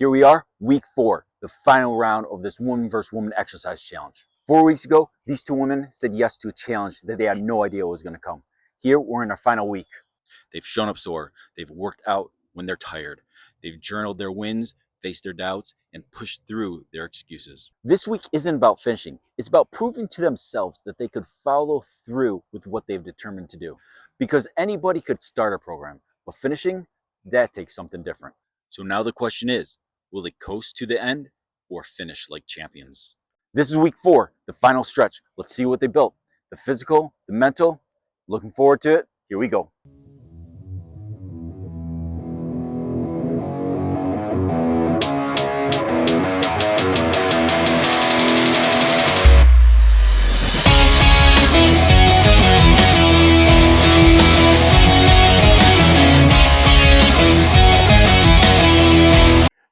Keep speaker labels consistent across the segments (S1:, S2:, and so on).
S1: Here we are, week 4, the final round of this woman versus woman exercise challenge. 4 weeks ago, these two women said yes to a challenge that they had no idea was going to come. Here, we're in our final week. They've shown up sore. They've worked out when they're tired. They've journaled their wins, faced their doubts, and pushed through their excuses. This week isn't about finishing. It's about proving to themselves that they could follow through with what they've determined to do. Because anybody could start a program, but finishing, that takes something different. So now the question is, will they coast to the end or finish like champions? This is week 4, the final stretch. Let's see what they built. The physical, the mental. Looking forward to it. Here we go.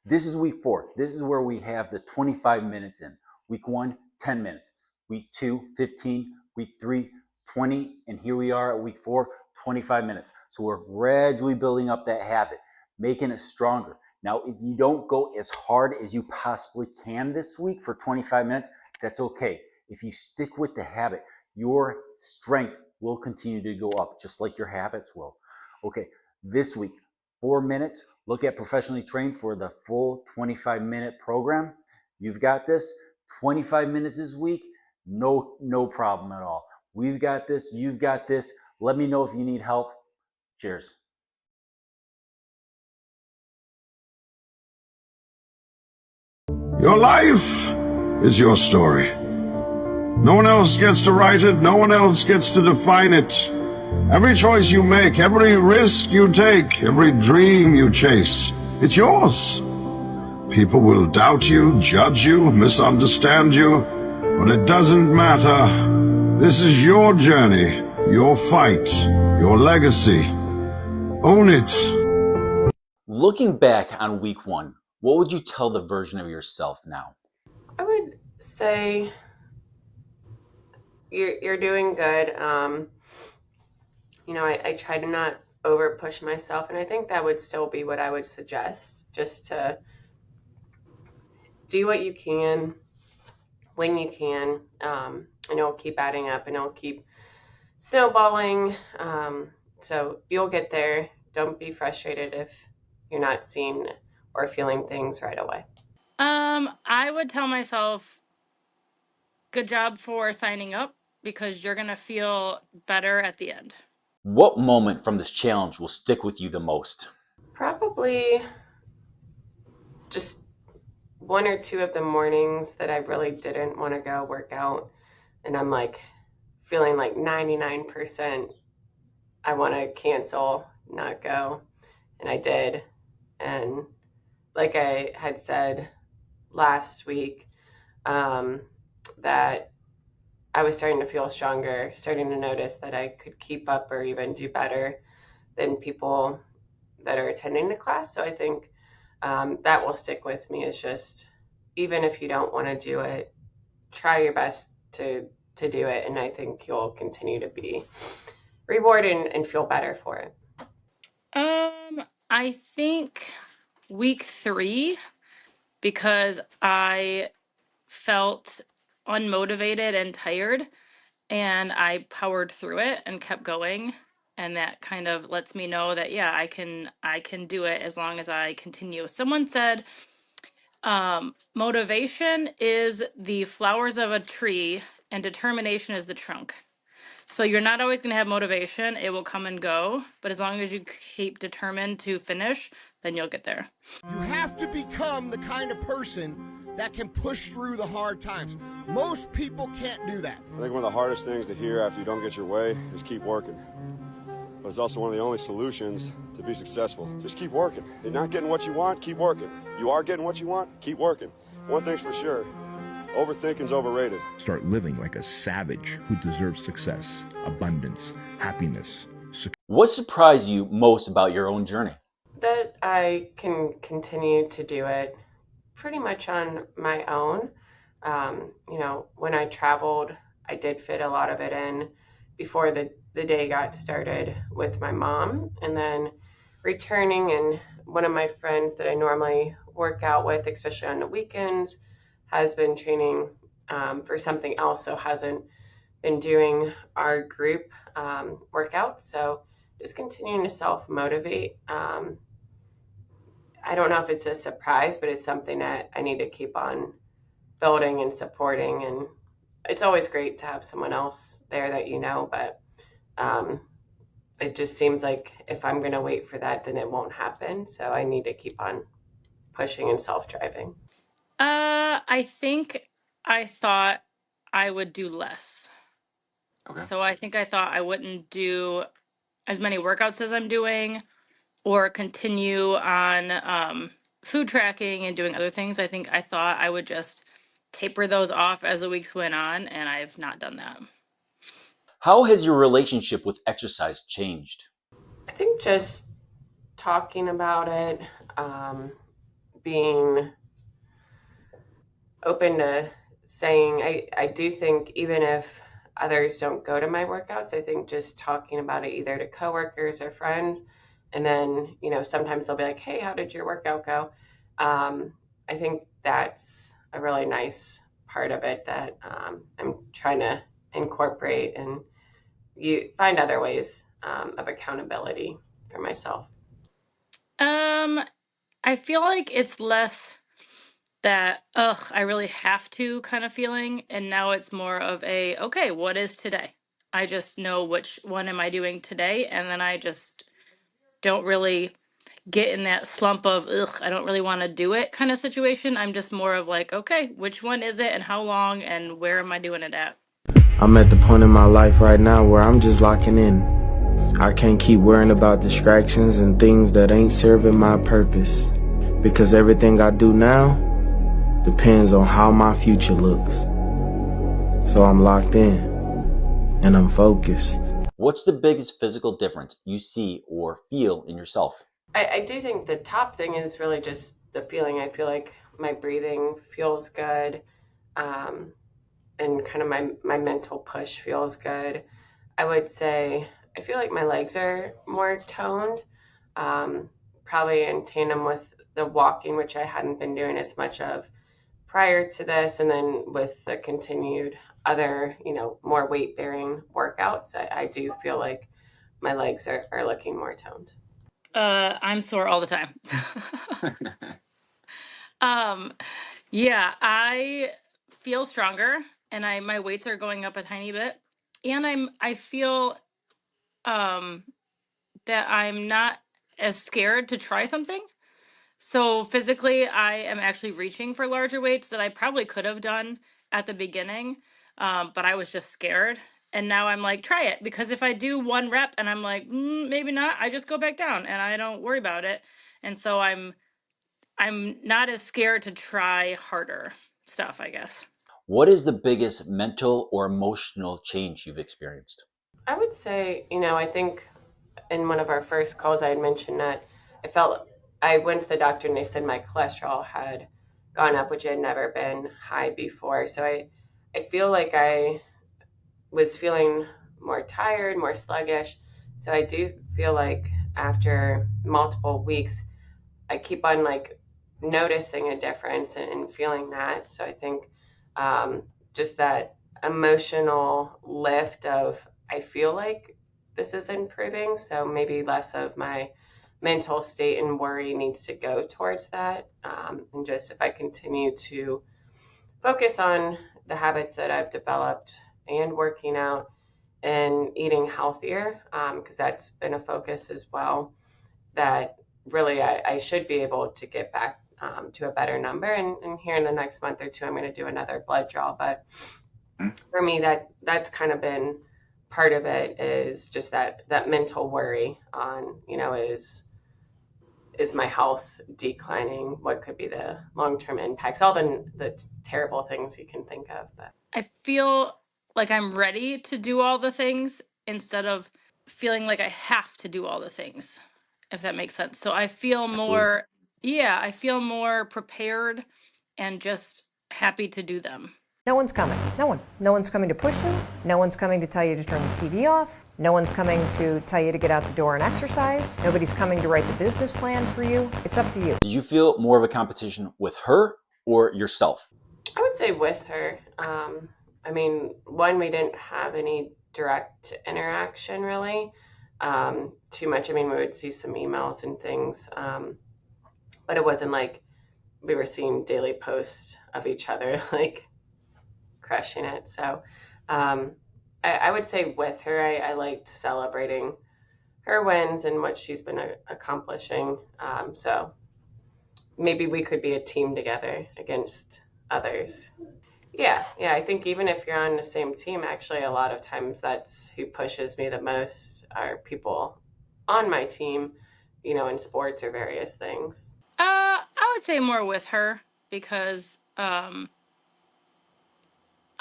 S1: This is week 4. This is where we have the 25 minutes in. Week 1, 10 minutes. Week 2, 15. Week 3, 20. And here we are at week 4, 25 minutes. So we're gradually building up that habit, making it stronger. Now, if you don't go as hard as you possibly can this week for 25 minutes, that's okay. If you stick with the habit, your strength will continue to go up, just like your habits will. Okay, this week, 4 minutes. Look at professionally trained for the full 25-minute program. You've got this. 25 minutes this week, no problem at all. We've got this. You've got this. Let me know if you need help. Cheers.
S2: Your life is your story. No one else gets to write it. No one else gets to define it. Every choice you make, every risk you take, every dream you chase, it's yours. People will doubt you, judge you, misunderstand you, but it doesn't matter. This is your journey, your fight, your legacy. Own it.
S1: Looking back on week 1, what would you tell the version of yourself now?
S3: I would say you're doing good. I try to not over push myself, and I think that would still be what I would suggest, just to do what you can when you can, and it'll keep adding up and it'll keep snowballing. So you'll get there. Don't be frustrated if you're not seeing or feeling things right away.
S4: I would tell myself, good job for signing up, because you're going to feel better at the end.
S1: What moment from this challenge will stick with you the most?
S3: Probably just 1 or 2 of the mornings that I really didn't want to go work out, and I'm like feeling like 99% I want to cancel, not go, and I did. And like I had said last week, that I was starting to feel stronger, starting to notice that I could keep up or even do better than people that are attending the class. So I think that will stick with me. Is just, even if you don't want to do it, try your best to do it. And I think you'll continue to be rewarded and feel better for it.
S4: I think week 3, because I felt unmotivated and tired, and I powered through it and kept going, and that kind of lets me know that I can do it as long as I continue. Someone said motivation is the flowers of a tree and determination is the trunk. So you're not always going to have motivation. It will come and go, but as long as you keep determined to finish, then you'll get there.
S5: You have to become the kind of person that can push through the hard times. Most people can't do that.
S6: I think one of the hardest things to hear after you don't get your way is keep working. But it's also one of the only solutions to be successful. Just keep working. You're not getting what you want, keep working. You are getting what you want, keep working. One thing's for sure, overthinking's overrated.
S7: Start living like a savage who deserves success, abundance, happiness.
S1: What surprised you most about your own journey?
S3: That I can continue to do it pretty much on my own. When I traveled, I did fit a lot of it in before the day got started with my mom, and then returning, and one of my friends that I normally work out with, especially on the weekends, has been training for something else, so hasn't been doing our group workouts. So just continuing to self motivate. I don't know if it's a surprise, but it's something that I need to keep on building and supporting. And it's always great to have someone else there that you know, but um, it just seems like if I'm going to wait for that, then it won't happen. So I need to keep on pushing and self driving.
S4: I think I thought I would do less.
S1: Okay.
S4: So I think I thought I wouldn't do as many workouts as I'm doing or continue on food tracking and doing other things. I thought I would just taper those off as the weeks went on, and I've not done that.
S1: How has your relationship with exercise changed?
S3: I think just talking about it, um, being open to saying, I do think even if others don't go to my workouts, I think just talking about it either to coworkers or friends, and then, sometimes they'll be like, hey, how did your workout go? I think that's a really nice part of it that I'm trying to incorporate and you find other ways of accountability for myself.
S4: Um, I feel like it's less that, ugh, I really have to kind of feeling. And now it's more of a, okay, what is today? I just know which one am I doing today. And then I just don't really get in that slump of, ugh, I don't really want to do it kind of situation. I'm just more of like, okay, which one is it and how long and where am I doing it at?
S8: I'm at the point in my life right now where I'm just locking in. I can't keep worrying about distractions and things that ain't serving my purpose. Because everything I do now depends on how my future looks. So I'm locked in and I'm focused.
S1: What's the biggest physical difference you see or feel in yourself?
S3: I do think the top thing is really just the feeling. I feel like my breathing feels good, um, and kind of my mental push feels good. I would say I feel like my legs are more toned, um, probably in tandem with the walking, which I hadn't been doing as much of prior to this, and then with the continued other, more weight bearing workouts, I do feel like my legs are looking more toned.
S4: I'm sore all the time. um, yeah, I feel stronger and my weights are going up a tiny bit. And I feel um that I'm not as scared to try something. So physically, I am actually reaching for larger weights that I probably could have done at the beginning, but I was just scared. And now I'm like, try it. Because if I do one rep and I'm like, maybe not, I just go back down and I don't worry about it. And so I'm not as scared to try harder stuff, I guess.
S1: What is the biggest mental or emotional change you've experienced?
S3: I would say, I think in one of our first calls, I had mentioned that I went to the doctor and they said my cholesterol had gone up, which had never been high before. So I feel like I was feeling more tired, more sluggish. So I do feel like after multiple weeks, I keep on like noticing a difference and feeling that. So I think just that emotional lift of I feel like this is improving. So maybe less of my mental state and worry needs to go towards that. And just if I continue to focus on the habits that I've developed and working out and eating healthier, because that's been a focus as well, that really I should be able to get back to a better number. And here in the next month or two, I'm going to do another blood draw. But for me, that's kind of been part of it is just that mental worry on, is my health declining? What could be the long-term impacts? All the terrible things you can think of. But
S4: I feel like I'm ready to do all the things instead of feeling like I have to do all the things, if that makes sense. So I feel
S1: Absolutely.
S4: more, yeah, I feel more prepared and just happy to do them.
S9: No one's coming. No one. No one's coming to push you. No one's coming to tell you to turn the TV off. No one's coming to tell you to get out the door and exercise. Nobody's coming to write the business plan for you. It's up to you.
S1: Do you feel more of a competition with her or yourself?
S3: I would say with her. I mean, one, we didn't have any direct interaction really, too much. I mean, we would see some emails and things, but it wasn't like we were seeing daily posts of each other, like crushing it. So I would say with her, I liked celebrating her wins and what she's been accomplishing. So maybe we could be a team together against others. Yeah, I think even if you're on the same team, actually, a lot of times that's who pushes me the most are people on my team, in sports or various things.
S4: I would say more with her because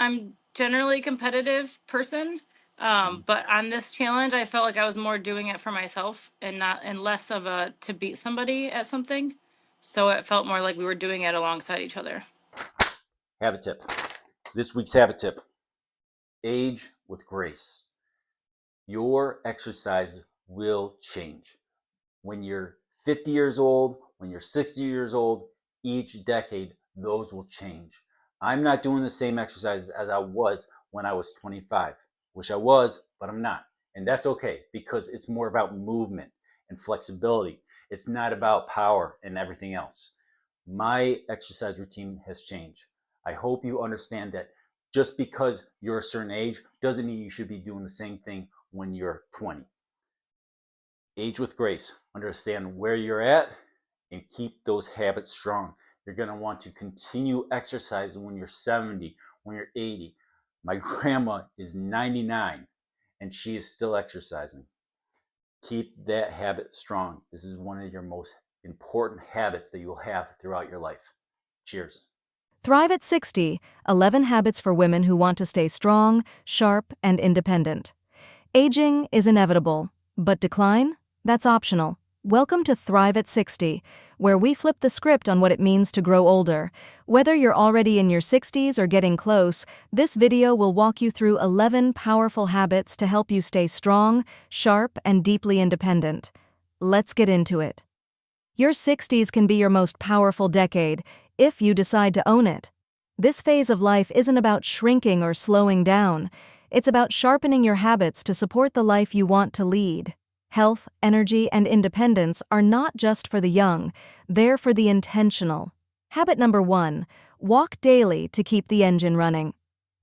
S4: I'm generally a competitive person. But on this challenge, I felt like I was more doing it for myself and less of a to beat somebody at something. So it felt more like we were doing it alongside each other.
S1: Habit tip. This week's habit tip: age with grace. Your exercise will change. When you're 50 years old, when you're 60 years old, each decade, those will change. I'm not doing the same exercises as I was when I was 25. Wish I was, but I'm not. And that's okay because it's more about movement and flexibility. It's not about power and everything else. My exercise routine has changed. I hope you understand that just because you're a certain age doesn't mean you should be doing the same thing when you're 20. Age with grace. Understand where you're at and keep those habits strong. You're going to want to continue exercising when you're 70, when you're 80. My grandma is 99 and she is still exercising. Keep that habit strong. This is one of your most important habits that you'll have throughout your life. Cheers.
S10: Thrive at 60, 11 habits for women who want to stay strong, sharp, and independent. Aging is inevitable, but decline? That's optional. Welcome to Thrive at 60, where we flip the script on what it means to grow older. Whether you're already in your 60s or getting close, this video will walk you through 11 powerful habits to help you stay strong, sharp, and deeply independent. Let's get into it. Your 60s can be your most powerful decade, if you decide to own it. This phase of life isn't about shrinking or slowing down. It's about sharpening your habits to support the life you want to lead. Health, energy, and independence are not just for the young, they're for the intentional. Habit number 1, walk daily to keep the engine running.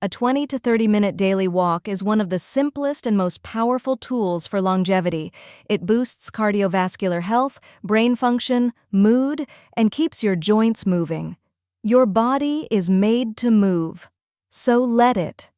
S10: A 20 to 30-minute daily walk is one of the simplest and most powerful tools for longevity. It boosts cardiovascular health, brain function, mood, and keeps your joints moving. Your body is made to move, so let it.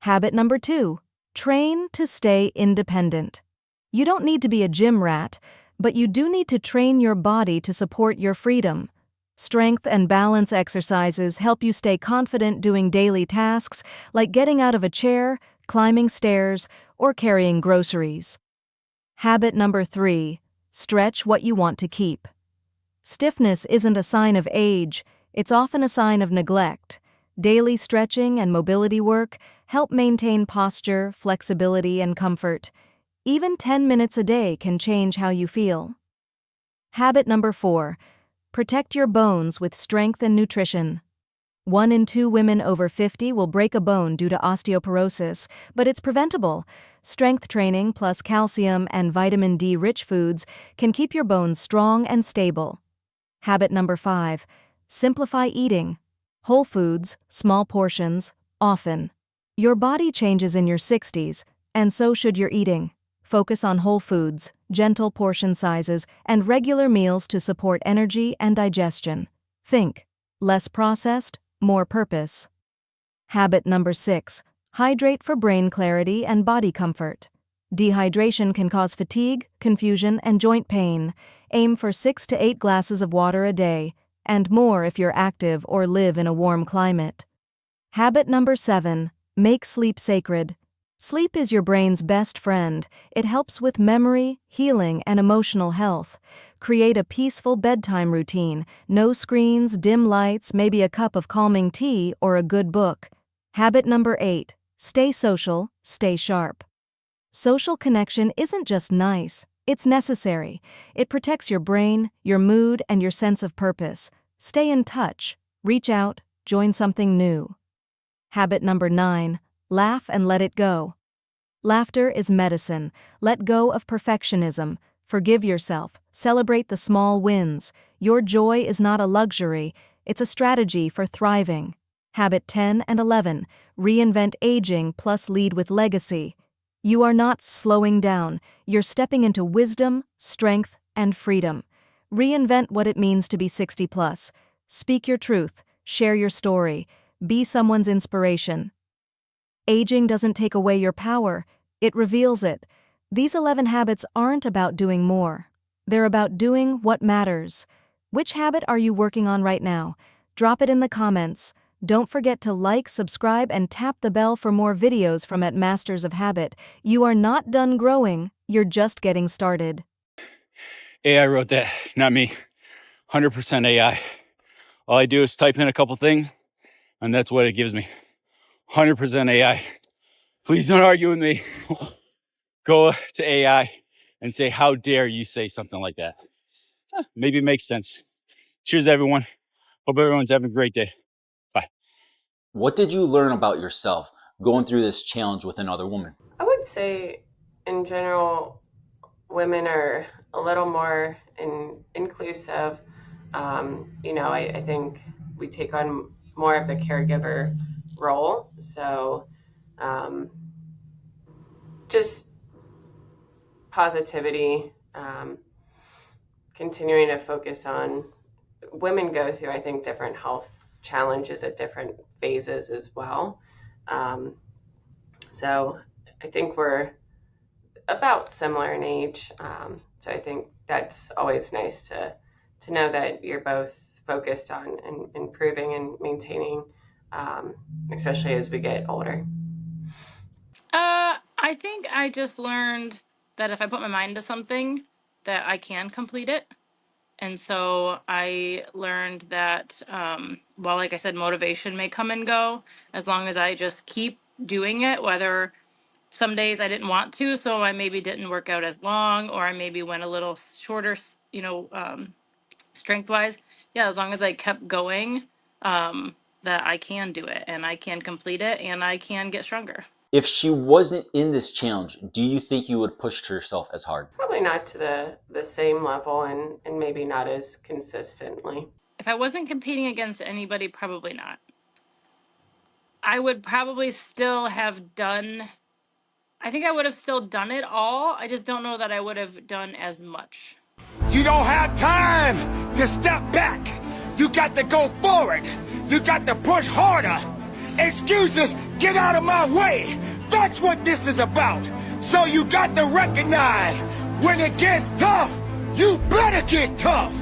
S10: Habit number 2, train to stay independent. You don't need to be a gym rat, but you do need to train your body to support your freedom. Strength and balance exercises help you stay confident doing daily tasks like getting out of a chair, climbing stairs, or carrying groceries. Habit number 3, stretch what you want to keep. Stiffness isn't a sign of age, it's often a sign of neglect. Daily stretching and mobility work help maintain posture, flexibility, and comfort. Even 10 minutes a day can change how you feel. Habit number 4, protect your bones with strength and nutrition. 1 in 2 women over 50 will break a bone due to osteoporosis, but it's preventable. Strength training plus calcium and vitamin D-rich foods can keep your bones strong and stable. Habit number 5, simplify eating. Whole foods, small portions, often. Your body changes in your 60s, and so should your eating. Focus on whole foods, gentle portion sizes, and regular meals to support energy and digestion. Think, less processed, more purpose. Habit number 6, hydrate for brain clarity and body comfort. Dehydration can cause fatigue, confusion, and joint pain. Aim for 6 to 8 glasses of water a day, and more if you're active or live in a warm climate. Habit number 7, make sleep sacred. Sleep is your brain's best friend. It helps with memory, healing, and emotional health. Create a peaceful bedtime routine. No screens, dim lights, maybe a cup of calming tea or a good book. Habit number 8. Stay social, stay sharp. Social connection isn't just nice, it's necessary. It protects your brain, your mood, and your sense of purpose. Stay in touch, reach out, join something new. Habit number 9. Laugh and let it go. Laughter is medicine. Let go of perfectionism. Forgive yourself. Celebrate the small wins. Your joy is not a luxury, it's a strategy for thriving. Habit 10 and 11. Reinvent aging plus lead with legacy. You are not slowing down, you're stepping into wisdom, strength, and freedom. Reinvent what it means to be 60 plus. Speak your truth, share your story, be someone's inspiration. Aging doesn't take away your power, it reveals it. These 11 habits aren't about doing more. They're about doing what matters. Which habit are you working on right now? Drop it in the comments. Don't forget to like, subscribe, and tap the bell for more videos from at Masters of Habit. You are not done growing, you're just getting started.
S1: AI wrote that, not me. 100% AI. All I do is type in a couple things, and that's what it gives me. 100% AI. Please don't argue with me. Go to AI and say, how dare you say something like that? Maybe it makes sense. Cheers, everyone. Hope everyone's having a great day. Bye. What did you learn about yourself going through this challenge with another woman?
S3: I would say, in general, women are a little more inclusive. I think we take on more of the caregiver role. So just positivity, continuing to focus on women go through, I think, different health challenges at different phases as well. So I think we're about similar in age. So I think that's always nice to know that you're both focused on improving and maintaining, especially as we get older.
S4: I think I just learned that if I put my mind to something, that I can complete it. And so I learned that, while, like I said, motivation may come and go, as long as I just keep doing it, whether some days I didn't want to, so I maybe didn't work out as long, or I maybe went a little shorter, strength wise. Yeah, as long as I kept going, that I can do it and I can complete it and I can get stronger.
S1: If she wasn't in this challenge, do you think you would push yourself as hard?
S3: Probably not to the same level and maybe not as consistently.
S4: If I wasn't competing against anybody, probably not. I would probably still have done, I think I would have still done it all. I just don't know that I would have done as much.
S5: You don't have time to step back. You got to go forward. You got to push harder. Excuses, get out of my way. That's what this is about. So you got to recognize when it gets tough, you better get tough.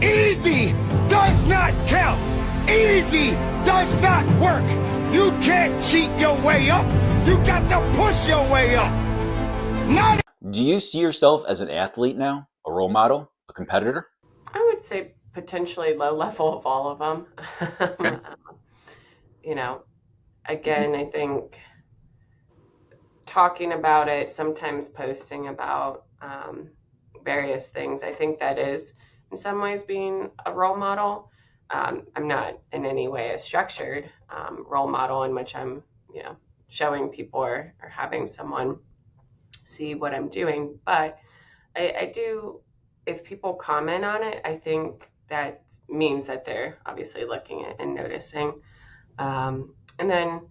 S5: Easy does not count. Easy does not work. You can't cheat your way up. You got to push your way up. Not
S1: Do you see yourself as an athlete now? A role model? A competitor?
S3: I would say potentially low level of all of them.
S1: Okay.
S3: Again, I think talking about it, sometimes posting about various things, I think that is in some ways being a role model. I'm not in any way a structured role model in which I'm, showing people or having someone see what I'm doing. But I do, if people comment on it, I think that means that they're obviously looking at and noticing. And then,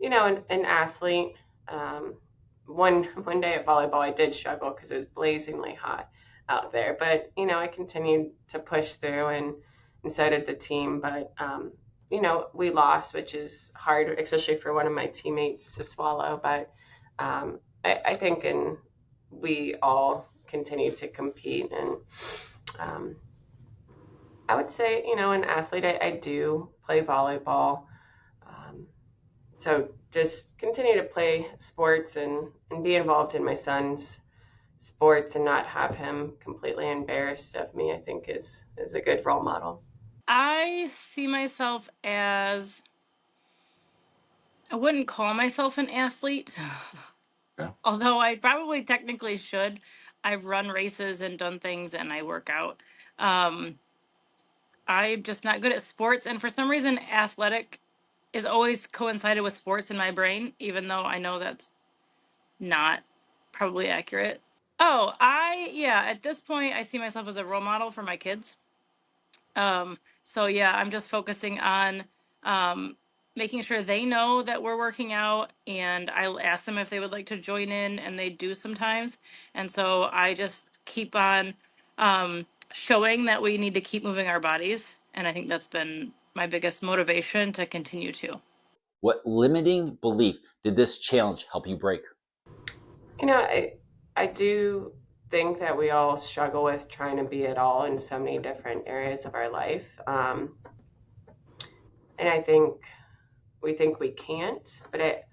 S3: an athlete, one day at volleyball, I did struggle because it was blazingly hot out there. But, I continued to push through and so did the team. But, we lost, which is hard, especially for one of my teammates to swallow. But I think we all continue to compete. And I would say, an athlete, I do play volleyball. So just continue to play sports and be involved in my son's sports and not have him completely embarrassed of me, I think is a good role model.
S4: I see myself as I wouldn't call myself an athlete,
S1: Yeah.
S4: although I probably technically should. I've run races and done things and I work out. Um, I'm just not good at sports. And for some reason, athletic is always coincided with sports in my brain, even though I know that's not probably accurate. Oh, yeah, at this point, I see myself as a role model for my kids. So yeah, I'm just focusing on um, making sure they know that we're working out, and I'll ask them if they would like to join in, and they do sometimes. And so I just keep on showing that we need to keep moving our bodies, and I think that's been my biggest motivation to continue to.
S1: What limiting belief did this challenge help you break?
S3: You know, I do think that we all struggle with trying to be it all in so many different areas of our life. And I think we can't, but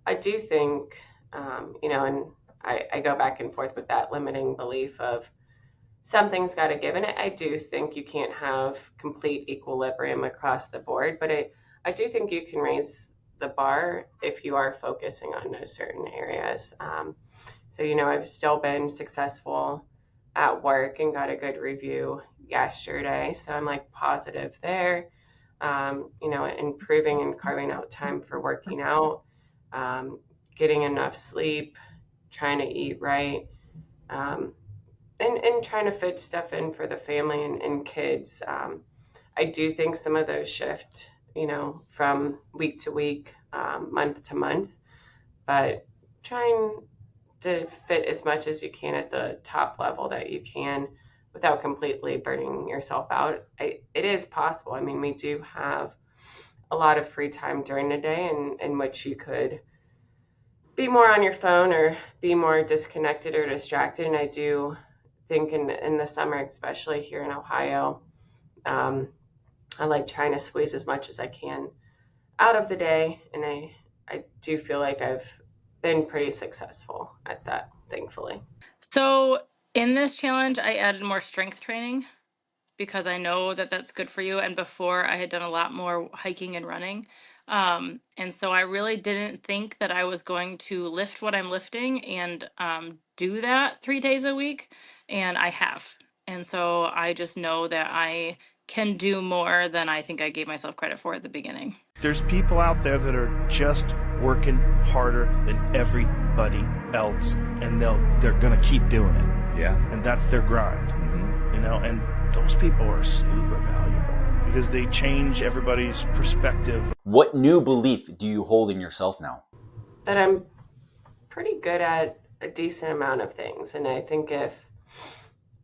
S3: I do think, and I go back and forth with that limiting belief of something's got to give. And I do think you can't have complete equilibrium across the board, but I do think you can raise the bar if you are focusing on those certain areas. So, I've still been successful at work and got a good review yesterday. So I'm like positive there. Improving and carving out time for working out, getting enough sleep, trying to eat right, and trying to fit stuff in for the family and kids. I do think some of those shift, from week to week, month to month, but trying to fit as much as you can at the top level that you can without completely burning yourself out. It is possible. I mean, we do have a lot of free time during the day in which you could be more on your phone or be more disconnected or distracted. And I do think in the summer, especially here in Ohio, I like trying to squeeze as much as I can out of the day. And I do feel like I've been pretty successful at that, thankfully.
S4: So in this challenge, I added more strength training because I know that that's good for you. And before, I had done a lot more hiking and running. And so I really didn't think that I was going to lift what I'm lifting and do that 3 days a week. And I have. And so I just know that I can do more than I think I gave myself credit for at the beginning.
S11: There's people out there that are just working harder than everybody else, and they're gonna keep doing it.
S7: Yeah.
S11: And that's their grind. And those people are super valuable because they change everybody's perspective.
S1: What new belief do you hold in yourself now?
S3: That I'm pretty good at a decent amount of things. And I think if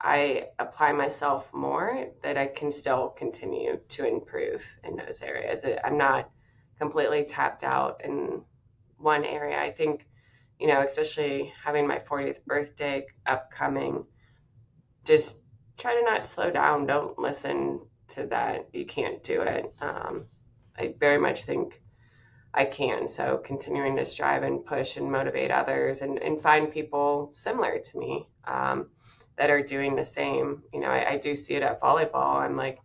S3: I apply myself more, that I can still continue to improve in those areas. I'm not completely tapped out in one area. I think, especially having my 40th birthday upcoming, just try to not slow down. Don't listen to that. You can't do it. I very much think I can. So continuing to strive and push and motivate others and find people similar to me that are doing the same. I do see it at volleyball. I'm like,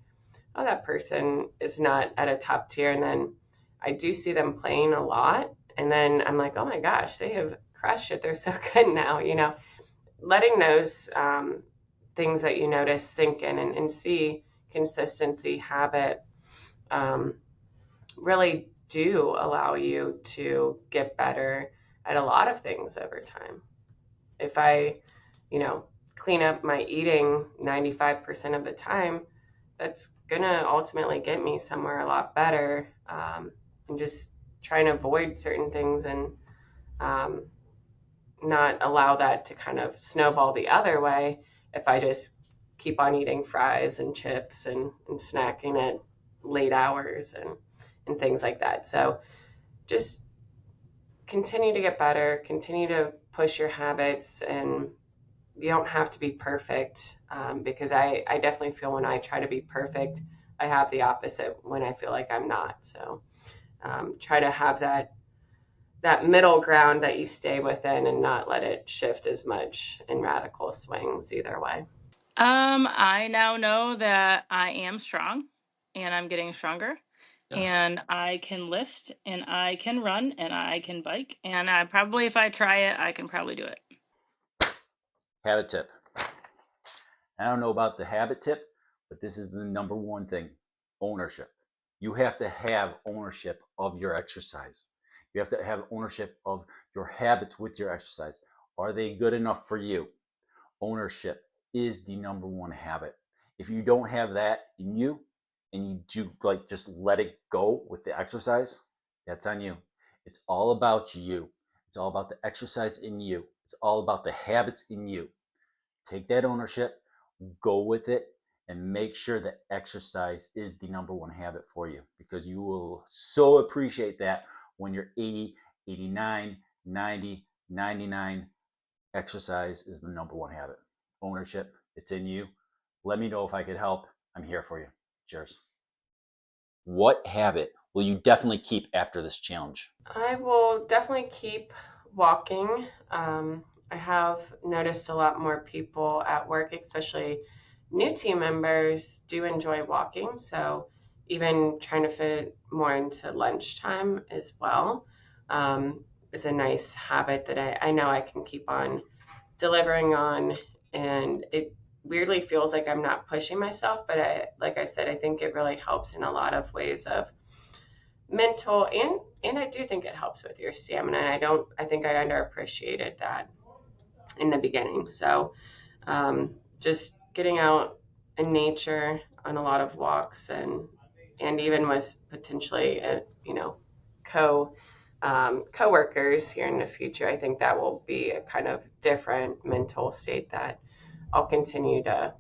S3: oh, that person is not at a top tier. And then I do see them playing a lot. And then I'm like, oh my gosh, they have crushed it. They're so good now. Letting those things that you notice sink in and see consistency, habit, really do allow you to get better at a lot of things over time. If I, clean up my eating 95% of the time, that's going to ultimately get me somewhere a lot better. And just trying to avoid certain things and not allow that to kind of snowball the other way if I just keep on eating fries and chips and snacking at late hours and things like that. So just continue to get better, continue to push your habits, and you don't have to be perfect because I definitely feel when I try to be perfect, I have the opposite when I feel like I'm not. So try to have that middle ground that you stay within and not let it shift as much in radical swings either way.
S4: I now know that I am strong and I'm getting stronger.
S1: Yes.
S4: and I can lift and I can run and I can bike. And I probably, if I try it, I can probably do it.
S1: Habit tip. I don't know about the habit tip, but this is the number one thing: ownership. You have to have ownership of your exercise. You have to have ownership of your habits with your exercise. Are they good enough for you? Ownership is the number one habit. If you don't have that in you and you do like just let it go with the exercise, that's on you. It's all about you. It's all about the exercise in you. It's all about the habits in you. Take that ownership, go with it, and make sure that exercise is the number one habit for you, because you will so appreciate that when you're 80, 89, 90, 99. Exercise is the number one habit. Ownership, it's in you. Let me know if I could help. I'm here for you. Cheers. What habit will you definitely keep after this challenge?
S3: I will definitely keep walking. I have noticed a lot more people at work, especially new team members, do enjoy walking. So even trying to fit more into lunchtime as well is a nice habit that I know I can keep on delivering on. And it weirdly feels like I'm not pushing myself, but like I said, I think it really helps in a lot of ways of mental, and I do think it helps with your stamina. And I think I underappreciated that in the beginning. So just getting out in nature on a lot of walks, and even with potentially co coworkers here in the future, I think that will be a kind of different mental state that I'll continue to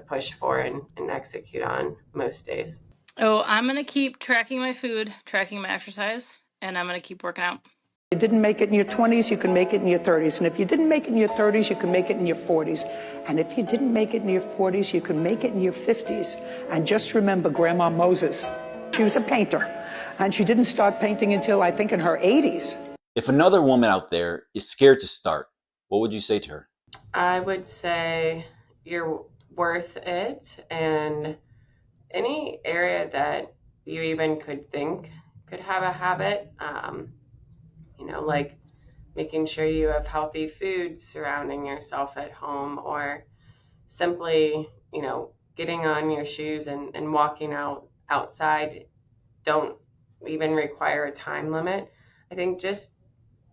S3: push for and execute on most days.
S4: Oh, I'm going to keep tracking my food, tracking my exercise, and I'm going to keep working out.
S12: You didn't make it in your 20s, you can make it in your 30s. And if you didn't make it in your 30s, you can make it in your 40s. And if you didn't make it in your 40s, you can make it in your 50s. And just remember Grandma Moses. She was a painter, and she didn't start painting until, I think, in her 80s.
S1: If another woman out there is scared to start, what would you say to her?
S3: I would say you're worth it, and any area that you even could think could have a habit, like making sure you have healthy foods surrounding yourself at home, or simply, getting on your shoes and walking outside don't even require a time limit. I think just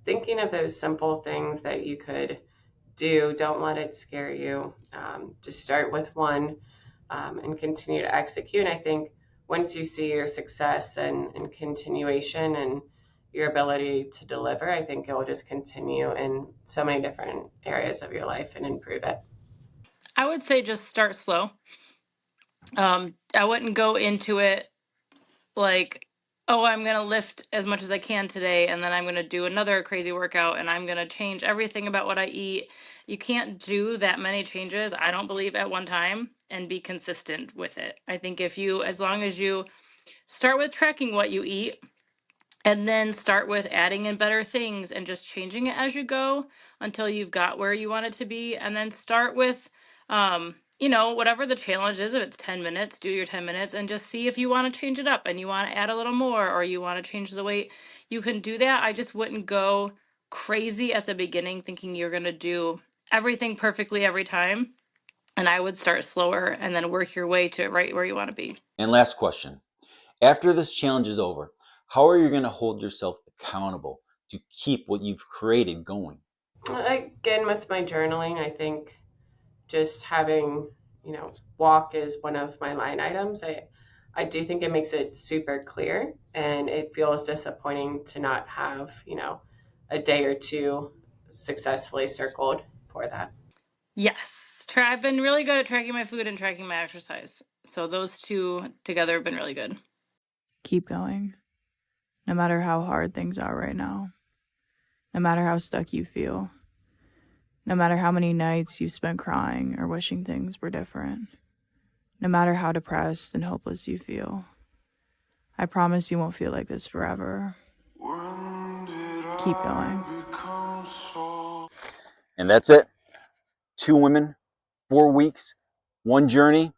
S3: thinking of those simple things that you could do, don't let it scare you. Just start with one and continue to execute. And I think once you see your success and continuation and your ability to deliver, I think it will just continue in so many different areas of your life and improve it.
S4: I would say just start slow. I wouldn't go into it like, oh, I'm going to lift as much as I can today, and then I'm going to do another crazy workout, and I'm going to change everything about what I eat. You can't do that many changes, I don't believe, at one time and be consistent with it. I think as long as you start with tracking what you eat, and then start with adding in better things and just changing it as you go until you've got where you want it to be. And then start with, whatever the challenge is. If it's 10 minutes, do your 10 minutes and just see if you want to change it up and you want to add a little more or you want to change the weight. You can do that. I just wouldn't go crazy at the beginning thinking you're going to do everything perfectly every time. And I would start slower and then work your way to right where you want to be.
S1: And last question. After this challenge is over, how are you going to hold yourself accountable to keep what you've created going?
S3: Again, with my journaling, I think just having, walk is one of my line items. I do think it makes it super clear, and it feels disappointing to not have, a day or two successfully circled for that.
S4: Yes. I've been really good at tracking my food and tracking my exercise. So those two together have been really good.
S13: Keep going. No matter how hard things are right now. No matter how stuck you feel. No matter how many nights you've spent crying or wishing things were different. No matter how depressed and hopeless you feel. I promise you won't feel like this forever. Keep going.
S1: And that's it. 2 women, 4 weeks, 1 journey,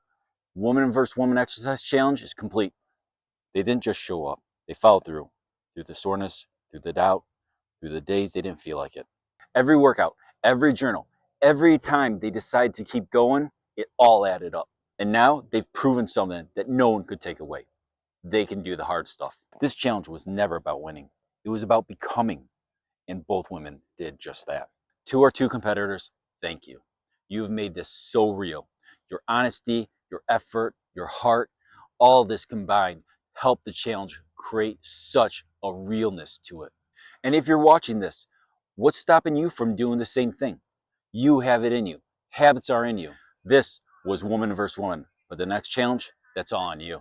S1: woman versus woman exercise challenge is complete. They didn't just show up. They followed through the soreness, through the doubt, through the days they didn't feel like it. Every workout, every journal, every time they decided to keep going, it all added up. And now they've proven something that no one could take away. They can do the hard stuff. This challenge was never about winning. It was about becoming. And both women did just that. To our two competitors, thank you. You have made this so real. Your honesty, your effort, your heart, all this combined helped the challenge create such a realness to it. And if you're watching this, what's stopping you from doing the same thing? You have it in you. Habits are in you. This was woman versus woman. But the next challenge, that's all on you.